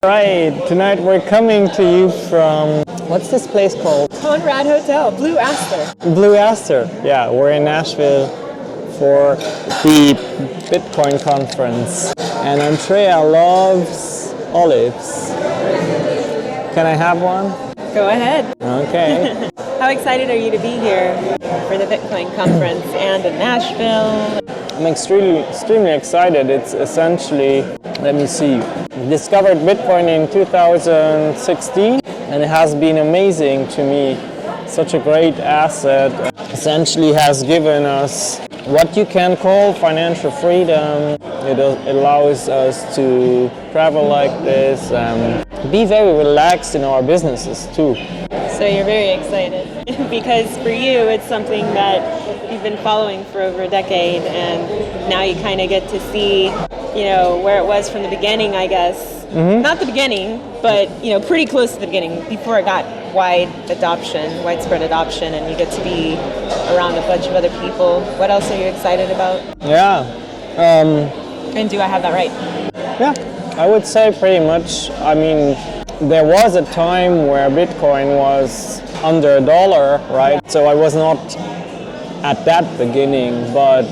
Right, tonight we're coming to you from, what's this place called? Conrad Hotel, Blue Aster. Blue Aster, yeah, we're in Nashville for the Bitcoin conference. And Andrea loves olives. Can I have one? Go ahead. Okay. How excited are you to be here for the Bitcoin conference and in Nashville? I'm extremely excited. It's essentially, let me see, discovered Bitcoin in 2016 and it has been amazing to me. Such a great asset. Essentially has given us what you can call financial freedom. It allows us to travel like this and be very relaxed in our businesses too. So you're very excited because for you it's something that you've been following for over a decade and now you kind of get to see, where it was from the beginning, I guess. Mm-hmm. Not the beginning, but pretty close to the beginning before it got widespread adoption, and you get to be around a bunch of other people. What else are you excited about? Yeah. And do I have that right? Yeah, I would say pretty much. I mean, there was a time where Bitcoin was under $1, right? So I was not at that beginning, but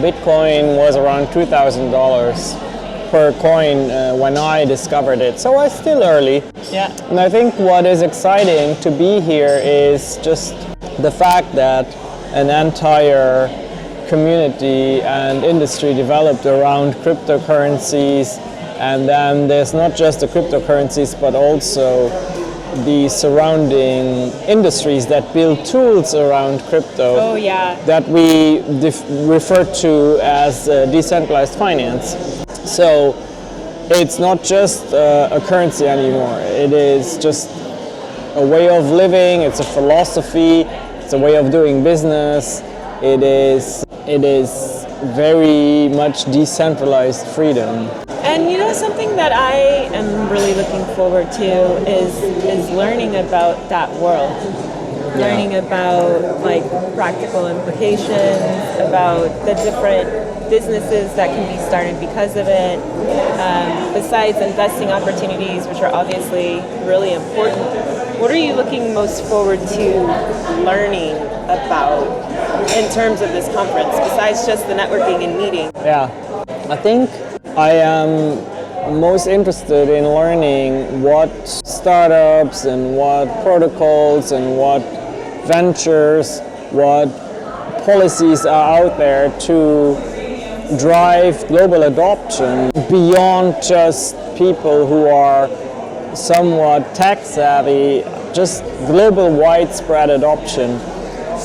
Bitcoin was around $2,000 per coin when I discovered it. So I was still early. Yeah. And I think what is exciting to be here is just the fact that an entire community and industry developed around cryptocurrencies. And then there's not just the cryptocurrencies, but also the surrounding industries that build tools around crypto. Oh, yeah. That we refer to as decentralized finance. So it's not just a currency anymore. It is just a way of living. It's a philosophy. It's a way of doing business. It is very much decentralized freedom. And something that I am really looking forward to is learning about that world. Yeah. Learning about practical implications, about the different businesses that can be started because of it. Besides investing opportunities, which are obviously really important, what are you looking most forward to learning about in terms of this conference, besides just the networking and meeting? Yeah, I think I am most interested in learning what startups and what protocols and what ventures, what policies are out there to drive global adoption beyond just people who are somewhat tech savvy, just global widespread adoption,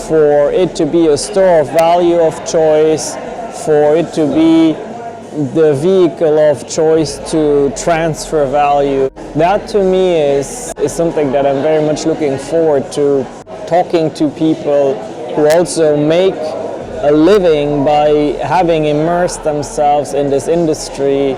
for it to be a store of value of choice, for it to be the vehicle of choice to transfer value. That to me is something that I'm very much looking forward to, talking to people who also make a living by having immersed themselves in this industry.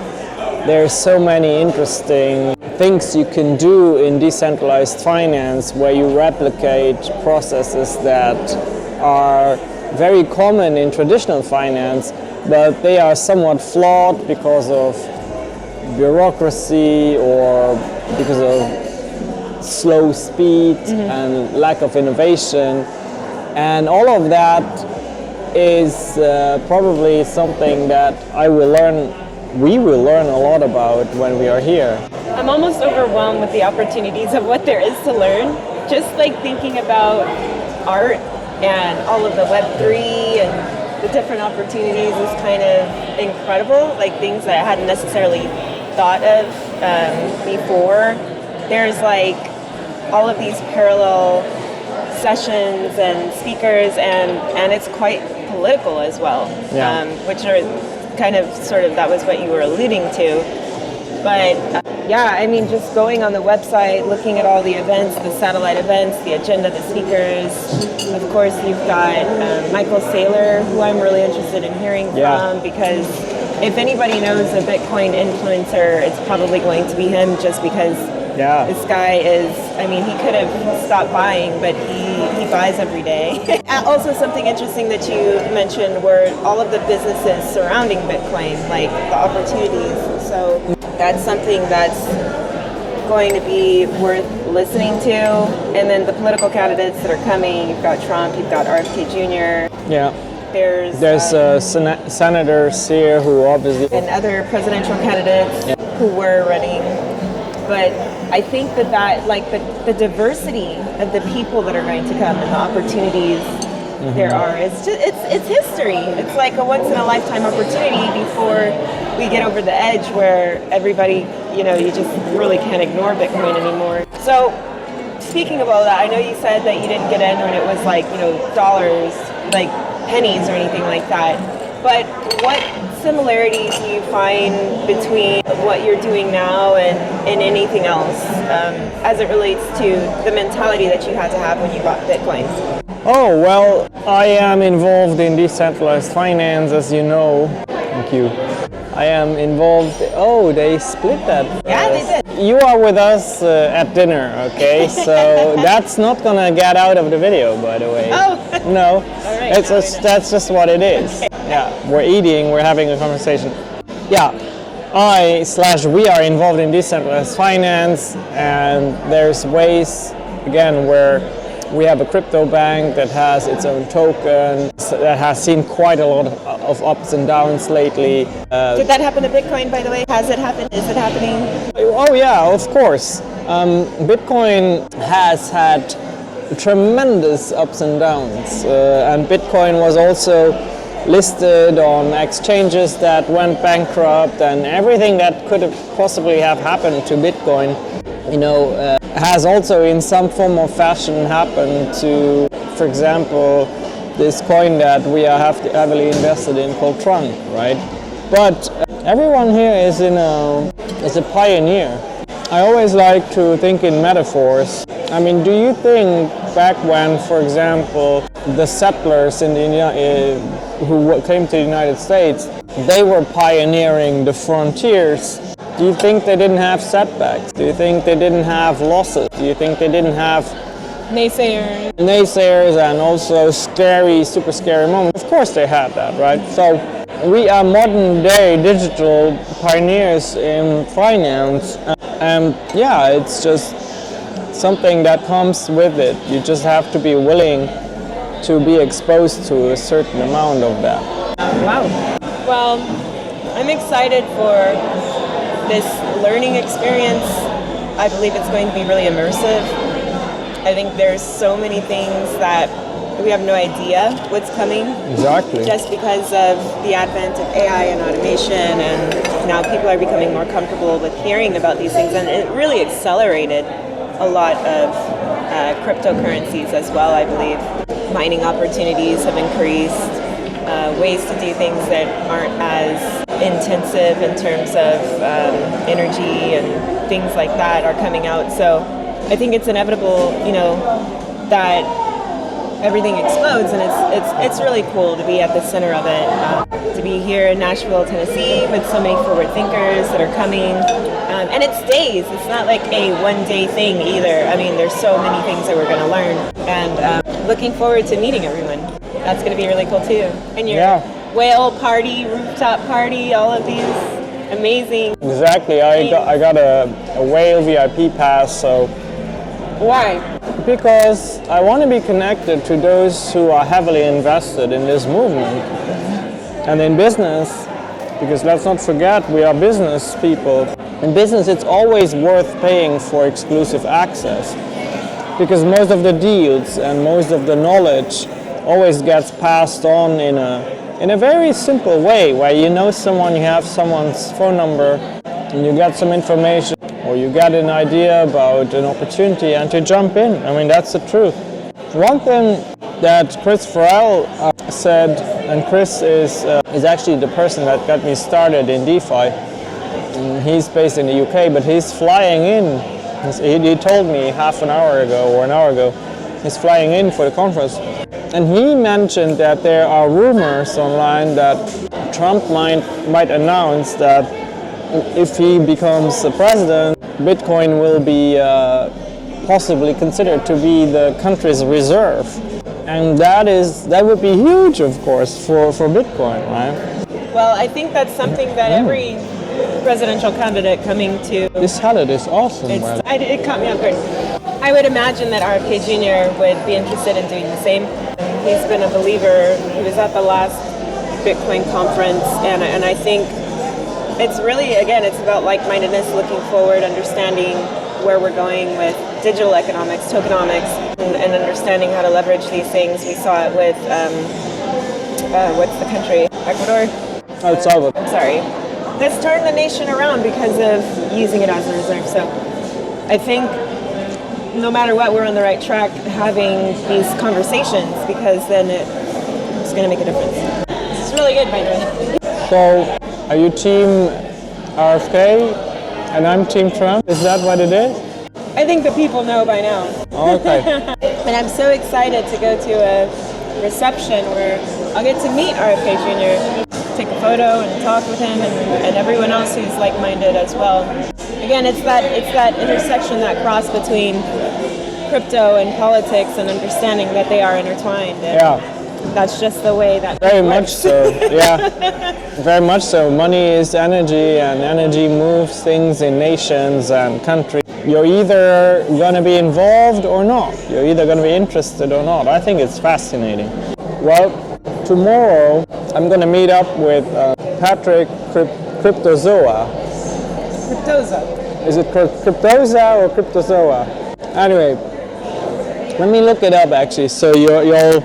There's so many interesting things you can do in decentralized finance where you replicate processes that are very common in traditional finance, but they are somewhat flawed because of bureaucracy or because of slow speed and lack of innovation. And all of that is probably something that we will learn a lot about when we are here. I'm almost overwhelmed with the opportunities of what there is to learn. Just thinking about art and all of the Web3 and the different opportunities is kind of incredible, things that I hadn't necessarily thought of before. There's all of these parallel sessions and speakers, and it's quite political as well, yeah. Which are kind of that was what you were alluding to. But just going on the website, looking at all the events, the satellite events, the agenda, the speakers. Of course, you've got Michael Saylor, who I'm really interested in hearing from, because if anybody knows a Bitcoin influencer, it's probably going to be him, just because this guy is, he could have stopped buying, but he buys every day. Also, something interesting that you mentioned were all of the businesses surrounding Bitcoin, the opportunities. So that's something that's going to be worth listening to? And then the political candidates that are coming, you've got Trump, you've got RFK Jr. Yeah. There's senators here who obviously... and other presidential candidates who were running. But I think that like the diversity of the people that are going to come and the opportunities there are, it's history. It's like a once in a lifetime opportunity before we get over the edge where everybody, you just really can't ignore Bitcoin anymore. So speaking of all that, I know you said that you didn't get in when it was like, dollars, like pennies or anything like that. But what similarities do you find between what you're doing now and anything else as it relates to the mentality that you had to have when you bought Bitcoin? Oh, well, I am involved in decentralized finance, as you know. Thank you. I am involved... Oh, they split that. Yeah, they did. You are with us at dinner, okay? So that's not gonna get out of the video, by the way. Oh. No. All right. That's just what it is. Okay. Yeah, we're eating, we're having a conversation. Yeah, we are involved in decentralized finance, and there's ways, again, where we have a crypto bank that has its own token, that has seen quite a lot of ups and downs lately. Did that happen to Bitcoin, by the way? Has it happened? Is it happening? Oh yeah, of course. Bitcoin has had tremendous ups and downs, and Bitcoin was also listed on exchanges that went bankrupt, and everything that could have possibly have happened to Bitcoin, has also in some form or fashion happened to, for example, this coin that we are heavily invested in called Tron, right? But everyone here is a pioneer. I always like to think in metaphors. I mean, do you think back when, for example, the settlers in who came to the United States, they were pioneering the frontiers? Do you think they didn't have setbacks? Do you think they didn't have losses? Do you think they didn't have naysayers and also super scary moments? Of course they had that, right? So we are modern day digital pioneers in finance, and yeah, it's just something that comes with it. You just have to be willing to be exposed to a certain amount of that. Wow. Well, I'm excited for this learning experience. I believe it's going to be really immersive. I think there's so many things that we have no idea what's coming. Exactly. Just because of the advent of AI and automation, and now people are becoming more comfortable with hearing about these things, and it really accelerated a lot of cryptocurrencies as well, I believe. Mining opportunities have increased, ways to do things that aren't as intensive in terms of energy and things like that are coming out. So I think it's inevitable, that everything explodes, and it's really cool to be at the center of it. To be here in Nashville, Tennessee, with so many forward thinkers that are coming, and it stays. It's not like a one-day thing either. I mean, there's so many things that we're going to learn, and looking forward to meeting everyone. That's going to be really cool too. And your whale party, rooftop party, all of these amazing. Exactly. I got a whale VIP pass. So why? Because I want to be connected to those who are heavily invested in this movement and in business. Because let's not forget, we are business people. In business, it's always worth paying for exclusive access, because most of the deals and most of the knowledge always gets passed on in a very simple way, where you know someone, you have someone's phone number, and you get some information, or you get an idea about an opportunity and to jump in. I mean, that's the truth. One thing that Chris Farrell said, and Chris is actually the person that got me started in DeFi. He's based in the UK, but he's flying in. He told me half an hour ago or an hour ago, he's flying in for the conference. And he mentioned that there are rumors online that Trump might announce that if he becomes the president, Bitcoin will be possibly considered to be the country's reserve. And that would be huge, of course, for Bitcoin, right? Well, I think that's something that every presidential candidate coming to. This salad is awesome. It caught me off guard. I would imagine that RFK Jr. would be interested in doing the same. He's been a believer. He was at the last Bitcoin conference, and I think it's really, again, it's about like-mindedness, looking forward, understanding where we're going with digital economics, tokenomics, and understanding how to leverage these things. We saw it with, what's the country? Ecuador? El Salvador. I'm sorry. That's turned the nation around because of using it as a reserve. So I think no matter what, we're on the right track having these conversations, because then it's going to make a difference. It's really good, by the way. So, are you team RFK and I'm team Trump? Is that what it is? I think the people know by now. Okay. And I'm so excited to go to a reception where I'll get to meet RFK Jr., take a photo and talk with him, and everyone else who's like-minded as well. Again, it's that intersection, that cross between crypto and politics, and understanding that they are intertwined. And that's just the way that very much so. Yeah, very much so. Money is energy, and energy moves things in nations and countries. You're either going to be involved or not. You're either going to be interested or not. I think it's fascinating. Well, tomorrow I'm going to meet up with Patrick Cryptozoa. Cryptoza. Is it Cryptoza or Cryptozoa? Anyway, let me look it up actually, so you're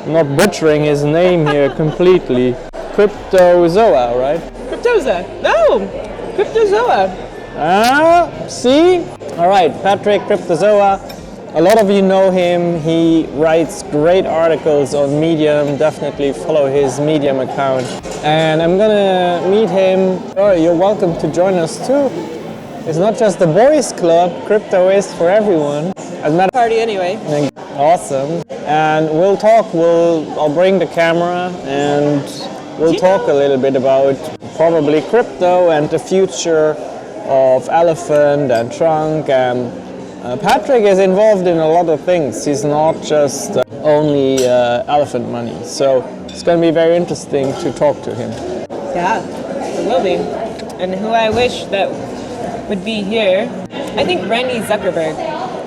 not butchering his name here completely. Cryptozoa, right? Cryptoza. No, Cryptozoa. Ah, see? All right, Patrick Cryptozoa. A lot of you know him. He writes great articles on Medium. Definitely follow his Medium account. And I'm gonna meet him. Oh, you're welcome to join us too. It's not just the boys club. Crypto is for everyone. As a matter Party anyway. Awesome. And we'll talk. I'll bring the camera and we'll talk a little bit about probably crypto and the future of Elephant and Trunk. And Patrick is involved in a lot of things. He's not just only Elephant money. So it's going to be very interesting to talk to him. Yeah, it will be. And who I wish that would be here, I think Randy Zuckerberg.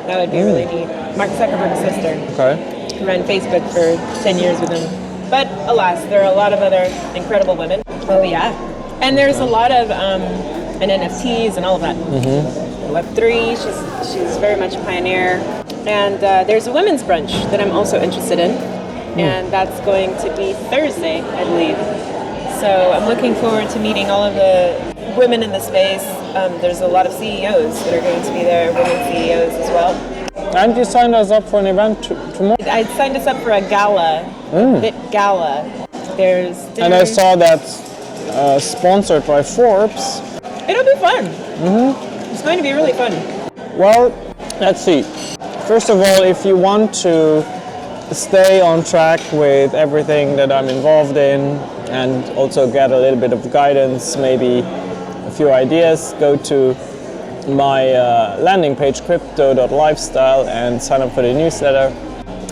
That would be really neat. Mark Zuckerberg's sister. Okay. Who ran Facebook for 10 years with him. But alas, there are a lot of other incredible women. Oh yeah. And there's a lot of and NFTs and all of that. Web3, she's very much a pioneer. And there's a women's brunch that I'm also interested in. And that's going to be Thursday, I believe. So I'm looking forward to meeting all of the women in the space. There's a lot of CEOs that are going to be there, women CEOs as well. And you signed us up for an event tomorrow? I signed us up for a gala, Bit Gala. There's dinner. And I saw that sponsored by Forbes. It'll be fun. It's going to be really fun. Well, let's see. First of all, if you want to stay on track with everything that I'm involved in and also get a little bit of guidance, maybe a few ideas, go to my landing page, crypto.lifestyle, and sign up for the newsletter.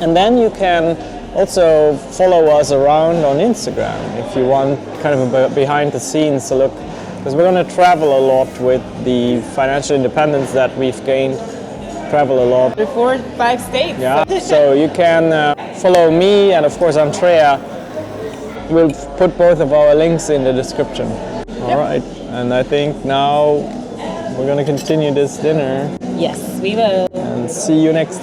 And then you can also follow us around on Instagram if you want kind of a behind the scenes look, because we're going to travel a lot with the financial independence that we've gained. Travel a lot. 4 or 5 states. Yeah, so you can follow me and of course Andrea. We'll put both of our links in the description. All right, and I think now we're going to continue this dinner. Yes, we will. And see you next